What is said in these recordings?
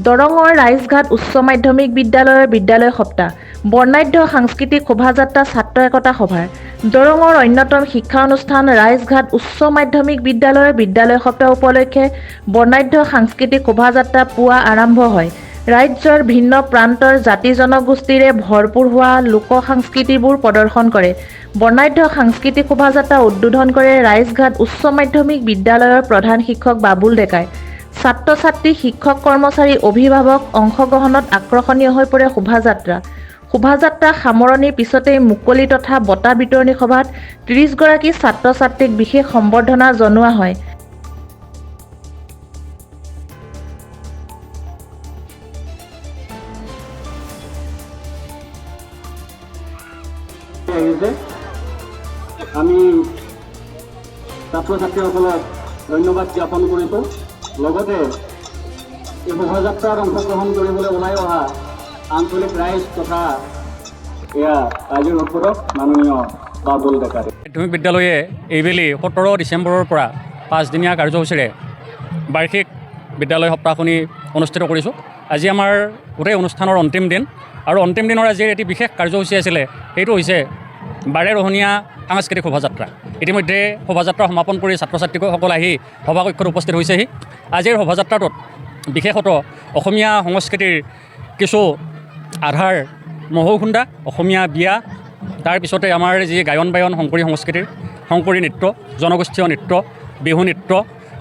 দৰঙৰ ৰাইজঘাট উচ্চ মাধ্যমিক বিদ্যালয়ৰ বিদ্যালয় সপ্তাহ বৰ্ণাঢ্য সাংস্কৃতিক শোভাযাত্ৰা ছাত্ৰ একতা সভাৰ দৰঙৰ অন্যতম শিক্ষা অনুষ্ঠান ৰাইজঘাট উচ্চ মাধ্যমিক বিদ্যালয়ৰ বিদ্যালয় সপ্তাহ উপলক্ষে বৰ্ণাঢ্য সাংস্কৃতিক শোভাযাত্ৰা পুৱা আৰম্ভ হয়। ৰাজ্যৰ ভিন্ন প্ৰান্তৰ জাতি জনগোষ্ঠীৰে ভৰপূৰ হোৱা লোক সংস্কৃতিবোৰ প্ৰদৰ্শন কৰে। বৰ্ণাঢ্য সাংস্কৃতিক শোভাযাত্ৰা উদ্বোধন কৰে ৰাইজঘাট উচ্চ মাধ্যমিক বিদ্যালয়ৰ প্ৰধান শিক্ষক বাবুল ডেকাই। ছাত্ৰ ছাত্ৰী শিক্ষক কৰ্মচাৰী অভিভাৱক অংশগ্ৰহণত আকৰ্ষণীয় হৈ পৰে শোভাযাত্ৰা সামৰণিৰ পিছতেই মুকলি তথা বঁটা বিতৰণী সভাত ৩০ গৰাকী ছাত্ৰ ছাত্ৰীক বিশেষ সম্বৰ্ধনা জনোৱা হয়। আমি ছাত্ৰ ছাত্ৰীসকলক ধন্যবাদ জ্ঞাপন কৰিছোঁ। লগতে এই শোভাযাত্ৰাত অংশগ্ৰহণ কৰিবলৈ ওলাই অহা আঞ্চলিক ৰাইজ তথা ৰাইজৰ উদ্বোধক মাননীয় বাবুল ডেকা। মাধ্যমিক বিদ্যালয়ে এইবেলি 17 ডিচেম্বৰৰ পৰা 5দিনীয়া কাৰ্যসূচীৰে বাৰ্ষিক বিদ্যালয় সপ্তাহখনি অনুষ্ঠিত কৰিছোঁ। আজি আমাৰ গোটেই অনুষ্ঠানৰ অন্তিম দিন আৰু অন্তিম দিনৰ আজিৰ এটি বিশেষ কাৰ্যসূচী আছিলে, সেইটো হৈছে ৰহণীয়া সাংস্কৃতিক শোভাযাত্ৰা। ইতিমধ্যে শোভাযাত্ৰা সমাপন কৰি ছাত্ৰ ছাত্ৰীসকল আহি সভাকক্ষত উপস্থিত হৈছেহি। আজিৰ শোভাযাত্ৰাটোত বিশেষতঃ অসমীয়া সংস্কৃতিৰ কিছু আধাৰ মহৌ খুন্দা, অসমীয়া বিয়া, তাৰপিছতে আমাৰ যি গায়ন বায়ন শংকৰী সংস্কৃতিৰ শংকৰী নৃত্য, জনগোষ্ঠীয় নৃত্য, বিহু নৃত্য,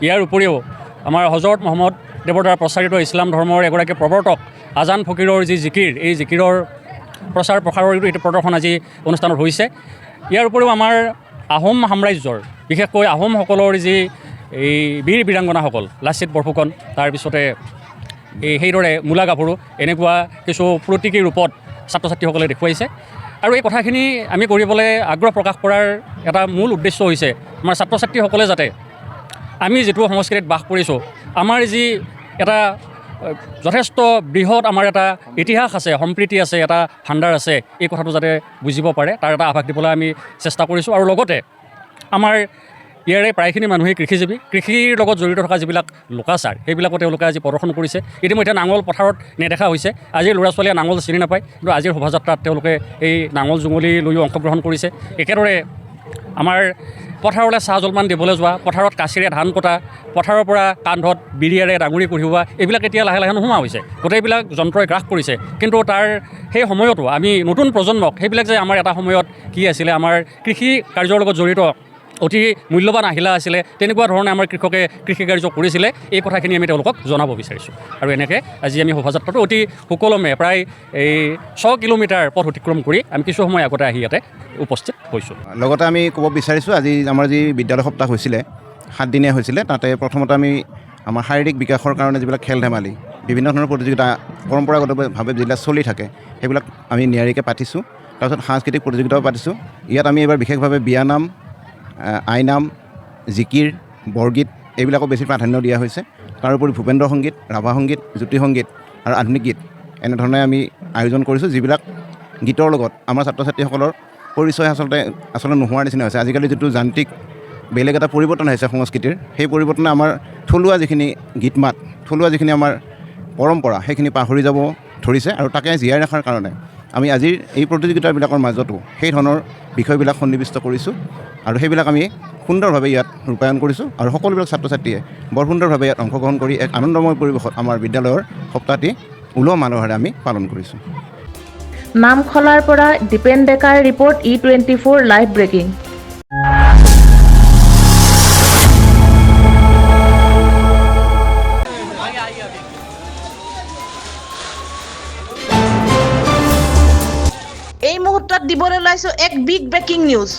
ইয়াৰ উপৰিও আমাৰ হজৰত মহম্মদ দেৱৰ দ্বাৰা প্ৰচাৰিত ইছলাম ধৰ্মৰ এগৰাকী প্ৰৱৰ্তক আজান ফকীৰৰ যি জিকিৰ, এই জিকিৰৰ প্ৰচাৰ প্ৰসাৰৰ এইটো প্ৰদৰ্শন আজি অনুষ্ঠানত হৈছে। ইয়াৰ উপৰিও আমাৰ আহোম সাম্ৰাজ্যৰ বিশেষকৈ আহোমসকলৰ যি এই বীৰ বীৰাংগনাসকল লাচিত বৰফুকন, তাৰপিছতে সেইদৰে মূলা গাভৰু, এনেকুৱা কিছু প্ৰতীকী ৰূপত ছাত্ৰ ছাত্ৰীসকলে দেখুৱাইছে। আৰু এই কথাখিনি আমি কৰিবলৈ আগ্ৰহ প্ৰকাশ কৰাৰ এটা মূল উদ্দেশ্য হৈছে আমাৰ ছাত্ৰ ছাত্ৰীসকলে যাতে আমি যিটো সংস্কৃতিত বাস কৰিছোঁ, আমাৰ যি এটা যথেষ্ট বৃহৎ আমাৰ এটা ইতিহাস আছে, সম্প্ৰীতি আছে, এটা ভাণ্ডাৰ আছে, এই কথাটো যাতে বুজিব পাৰে তাৰ এটা আভাস দিবলৈ আমি চেষ্টা কৰিছোঁ। আৰু লগতে আমাৰ ইয়াৰে প্ৰায়খিনি মানুহেই কৃষিজীৱী, কৃষিৰ লগত জড়িত থকা যিবিলাক লোকাচাৰ সেইবিলাকো তেওঁলোকে আজি প্ৰদৰ্শন কৰিছে। ইতিমধ্যে নাঙল পথাৰত নেদেখা হৈছে, আজিৰ ল'ৰা ছোৱালীয়ে নাঙল চিনি নাপায়, কিন্তু আজিৰ শোভাযাত্ৰাত তেওঁলোকে এই নাঙল জুঙলি লৈও অংশগ্ৰহণ কৰিছে। একেদৰে আমাৰ পথাৰলৈ চাহ জলপান দিবলৈ যোৱা, পথাৰত কাঁচিৰে ধান কটা, পথাৰৰ পৰা কান্ধত বিৰিয়াৰে ডাঙৰি কঢ়িওৱা, এইবিলাক এতিয়া লাহে লাহে নোহোৱা হৈছে। গোটেইবিলাক যন্ত্ৰই গ্ৰাস কৰিছে, কিন্তু তাৰ সেই সময়তো আমি নতুন প্ৰজন্মক সেইবিলাক যে আমাৰ এটা সময়ত কি আছিলে, আমাৰ কৃষি কাৰ্যৰ লগত জড়িত অতি মূল্যৱান আহিলা আছিলে, তেনেকুৱা ধৰণে আমাৰ কৃষকে কৃষি কাৰ্য কৰিছিলে, এই কথাখিনি আমি তেওঁলোকক জনাব বিচাৰিছোঁ। আৰু এনেকৈ আজি আমি শোভাযাত্ৰাটো অতি সুকলমে প্ৰায় 6 কিলোমিটাৰ পথ অতিক্ৰম কৰি আমি কিছু সময় আগতে আহি ইয়াতে উপস্থিত হৈছোঁ। লগতে আমি ক'ব বিচাৰিছোঁ, আজি আমাৰ যি বিদ্যালয় সপ্তাহ হৈছিলে 7 দিনীয়া হৈছিলে, তাতে প্ৰথমতে আমি আমাৰ শাৰীৰিক বিকাশৰ কাৰণে যিবিলাক খেল ধেমালি, বিভিন্ন ধৰণৰ প্ৰতিযোগিতা পৰম্পৰাগতভাৱে যিবিলাক চলি থাকে সেইবিলাক আমি নিয়াৰিকৈ পাতিছোঁ। তাৰপিছত সাংস্কৃতিক প্ৰতিযোগিতাও পাতিছোঁ। ইয়াত আমি এইবাৰ বিশেষভাৱে বিয়ানাম, আইনাম, জিকিৰ, বৰগীত এইবিলাকক বেছি প্ৰাধান্য দিয়া হৈছে। তাৰোপৰি ভূপেন্দ্ৰ সংগীত, ৰাভা সংগীত, জ্যোতি সংগীত আৰু আধুনিক গীত এনেধৰণে আমি আয়োজন কৰিছোঁ, যিবিলাক গীতৰ লগত আমাৰ ছাত্ৰ ছাত্ৰীসকলৰ পৰিচয় আচলতে নোহোৱাৰ নিচিনা হৈছে। আজিকালি যিটো যান্ত্ৰিক বেলেগ এটা পৰিৱৰ্তন হৈছে সংস্কৃতিৰ, সেই পৰিৱৰ্তনে আমাৰ থলুৱা যিখিনি গীত মাত, থলুৱা যিখিনি আমাৰ পৰম্পৰা সেইখিনি পাহৰি যাব ধৰিছে। আৰু তাকে জীয়াই ৰখাৰ কাৰণে আমি আজিৰ এই প্ৰতিযোগিতাবিলাকৰ মাজতো সেই ধৰণৰ বিষয়বিলাক সন্নিৱিষ্ট কৰিছোঁ আৰু সেইবিলাক আমি সুন্দৰভাৱে ইয়াত ৰূপায়ণ কৰিছোঁ। আৰু সকলোবিলাক ছাত্ৰ ছাত্ৰীয়ে বৰ সুন্দৰভাৱে ইয়াত অংশগ্ৰহণ কৰি এক আনন্দময় পৰিৱেশত আমাৰ বিদ্যালয়ৰ সপ্তাহটি উলহ মালহেৰে আমি পালন কৰিছোঁ। নামখলাৰ পৰা দীপেন ডেকাৰ ৰিপৰ্ট, E24 লাইভ ব্ৰেকিং। এই মুহূৰ্তত দিবলৈ ওলাইছো এক বিগ ব্ৰেকিং নিউজ।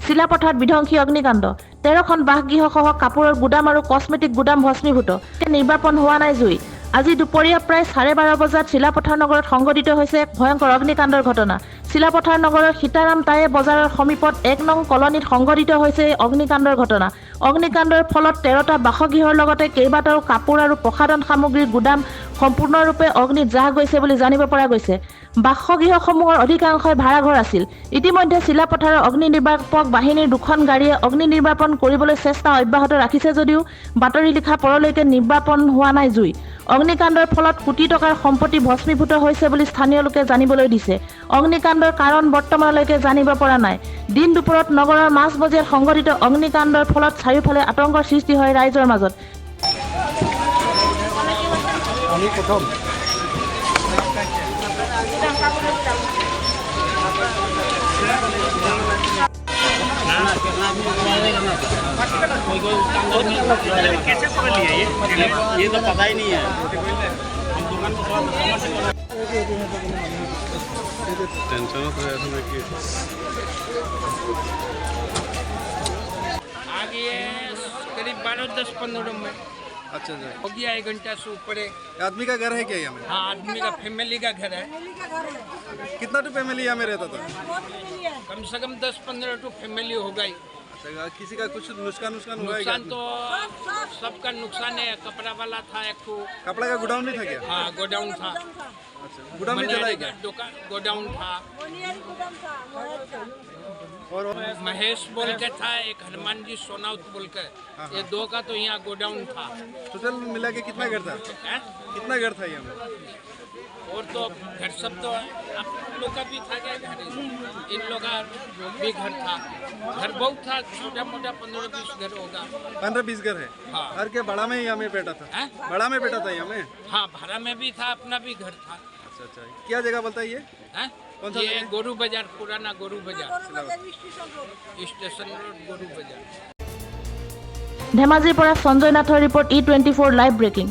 চিলাপথাৰত বিধ্বংসী অগ্নিকাণ্ড, 13খন বাসগৃহসহ কাপোৰৰ গুদাম আৰু কছমেটিক গুদাম ভস্মীভূত। নিৰ্বাপন হোৱা নাই জুই। আজি দুপৰীয়া প্ৰায় 12:30 বজাত চিলাপথাৰ নগৰত সংঘটিত হৈছে এক ভয়ংকৰ অগ্নিকাণ্ডৰ ঘটনা। চিলাপথাৰ নগৰৰ সীতাৰাম টায়ে বজাৰৰ সমীপত 1 নং কলনীত সংঘটিত হৈছে এই অগ্নিকাণ্ডৰ ঘটনা। অগ্নিকাণ্ডৰ ফলত 13টা বাসগৃহৰ লগতে কেইবাটাও কাপোৰ আৰু প্ৰসাধন সামগ্ৰীৰ গুদাম সম্পূৰ্ণৰূপে অগ্নিত জাহ গৈছে বুলি জানিব পৰা গৈছে। বাসগৃহসমূহৰ অধিকাংশই ভাড়াঘৰ আছিল। ইতিমধ্যে চিলাপথাৰৰ অগ্নি নিৰ্বাপক বাহিনীৰ 2খন গাড়ীয়ে অগ্নি নিৰ্বাপন কৰিবলৈ চেষ্টা অব্যাহত ৰাখিছে যদিও বাতৰি লিখা পৰলৈকে নিৰ্বাপন হোৱা নাই জুই। অগ্নিকাণ্ডৰ ফলত কোটি টকাৰ সম্পত্তি ভস্মীভূত হৈছে বুলি স্থানীয় লোকে জানিবলৈ দিছে। অগ্নিকাণ্ডৰ কাৰণ বৰ্তমানলৈকে জানিব পৰা নাই। দিন দুপৰত নগৰৰ মাজমজিয়াত সংঘটিত অগ্নিকাণ্ডৰ ফলত চাৰিওফালে আতংকৰ সৃষ্টি হয় ৰাইজৰ মাজত। कैसे पकड़ लिया ये तो पता ही नहीं है। टेंशन तो है कि आगे करीब 12-10-15 में। अच्छा जी, हो गया 1 घंटा से ऊपर है। आदमी का घर है क्या यहाँ में? हाँ, आदमी का फैमिली का घर है। कितना तो फैमिली यहाँ में रहता था? कम से कम 10-15 तो फैमिली हो गई। अच्छा, किसी का कुछ नुकसान हुआ है क्या? नुकसान तो सबका नुकसान है। कपड़ा वाला था एक ठो। कपड़ा का गोडाउन भी था क्या? हाँ, गोडाउन था। अच्छा, गोडाउन भी चला है क्या? दुकान गोडाउन था। और महेश बोल के था, एक हनुमान जी सोनाउत बोल के, ये 2 का तो यहाँ गोडाउन था। टोटल मिला के कितना घर था? हैं? कितना घर था यहाँ में? और तो घर सब तो आप लोग का भी था क्या घर? इन लोग का भी घर था। घर बहुत था, छोटा मोटा 15-20 घर होगा। 15-20 घर है। हाँ। घर के बड़ा में यहाँ में बैठा था? हैं? बड़ा में बैठा था यहाँ में? हाँ, भाड़ा में भी था, अपना भी घर था। अच्छा अच्छा, क्या जगह बोलता है ये? हैं? कौन सा ये जगह? गोरू बाजार, पुराना गोरू बाजार, स्टेशन रोड गोरू बाजार। ধেমাজিৰ পৰা সঞ্জয় নাথৰ ৰিপৰ্ট E24 লাইভ ব্ৰেকিং।